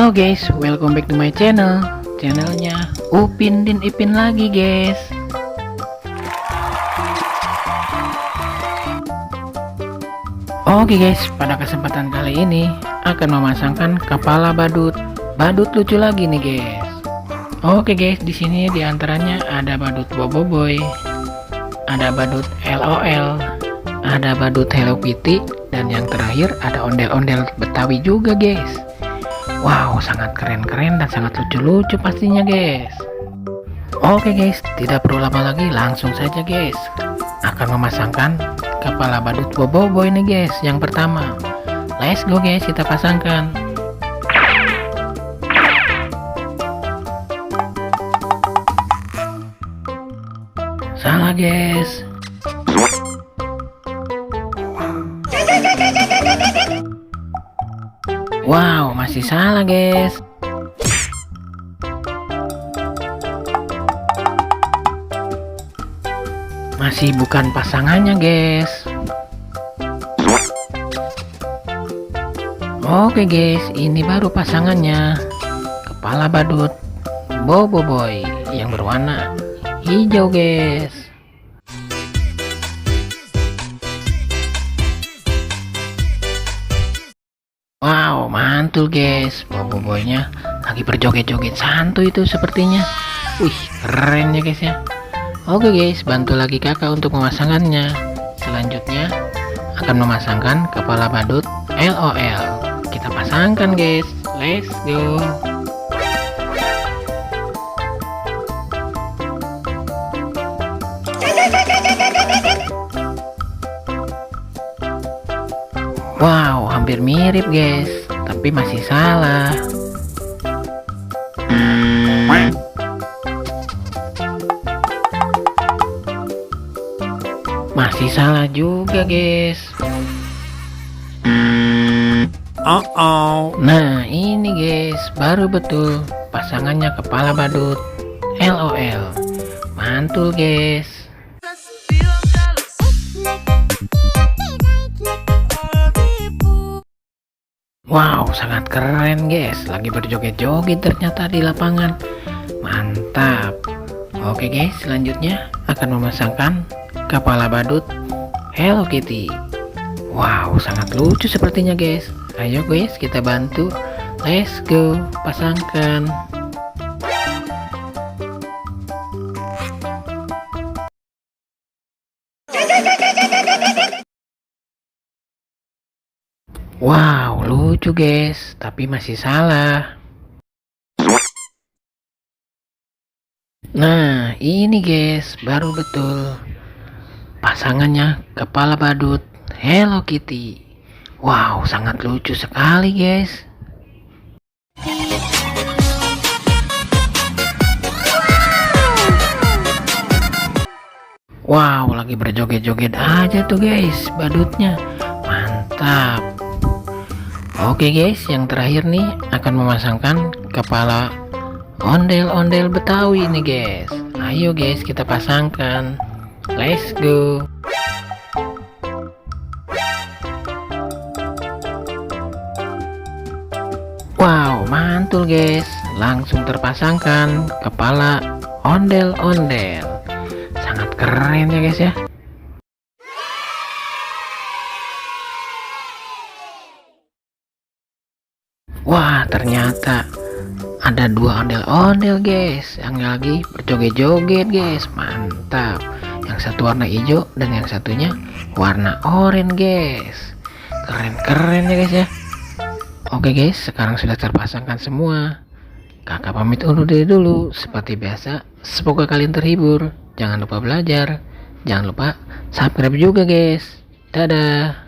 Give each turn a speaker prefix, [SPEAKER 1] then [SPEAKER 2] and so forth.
[SPEAKER 1] Halo guys, welcome back to my channel. Channelnya Upin dan Ipin lagi guys. Oke guys, pada kesempatan kali ini akan memasangkan kepala badut lucu lagi nih guys. Oke guys, di sini diantaranya ada badut Boboiboy, ada badut LOL, ada badut Hello Kitty, dan yang terakhir ada ondel-ondel Betawi juga guys. Wow, sangat keren-keren dan sangat lucu-lucu pastinya guys. Oke guys, tidak perlu lama lagi, langsung saja guys akan memasangkan kepala badut Boboiboy nih guys. Yang pertama, let's go guys, kita pasangkan. Salah guys. Wow, masih salah guys. Masih bukan pasangannya guys. Oke guys, ini baru pasangannya. Kepala badut Boboiboy yang berwarna hijau guys. Wow, mantul guys. Boboiboynya lagi berjoget-joget santuy itu sepertinya. Wih, keren ya guys ya. Oke guys, bantu lagi kakak untuk memasangkannya. Selanjutnya akan memasangkan kepala badut LOL. Kita pasangkan guys. Let's go. Wow, hampir mirip guys, tapi masih salah. Masih salah juga guys. Nah ini guys, baru betul pasangannya kepala badut LOL. Mantul guys. Wow, sangat keren guys. Lagi berjoget-joget ternyata di lapangan. Mantap. Oke guys, selanjutnya akan memasangkan kepala badut Hello Kitty. Wow, sangat lucu sepertinya guys. Ayo guys, kita bantu. Let's go, pasangkan. Wow, lucu guys, tapi masih salah. Nah, ini guys, baru betul pasangannya kepala badut Hello Kitty. Wow, sangat lucu sekali guys. Wow, lagi berjoget-joget aja tuh guys badutnya. Mantap. Oke guys, yang terakhir nih akan memasangkan kepala ondel-ondel Betawi nih guys. Ayo guys, kita pasangkan. Let's go. Wow, mantul guys. Langsung terpasangkan kepala ondel-ondel. Sangat keren ya guys ya. Wah, ternyata ada dua ondel-ondel guys yang lagi berjoget-joget guys. Mantap. Yang satu warna hijau dan yang satunya warna oranye guys. Keren-keren ya guys ya. Oke guys, sekarang sudah terpasangkan semua. Kakak pamit undur diri dulu. Seperti biasa, semoga kalian terhibur. Jangan lupa belajar. Jangan lupa subscribe juga guys. Dadah.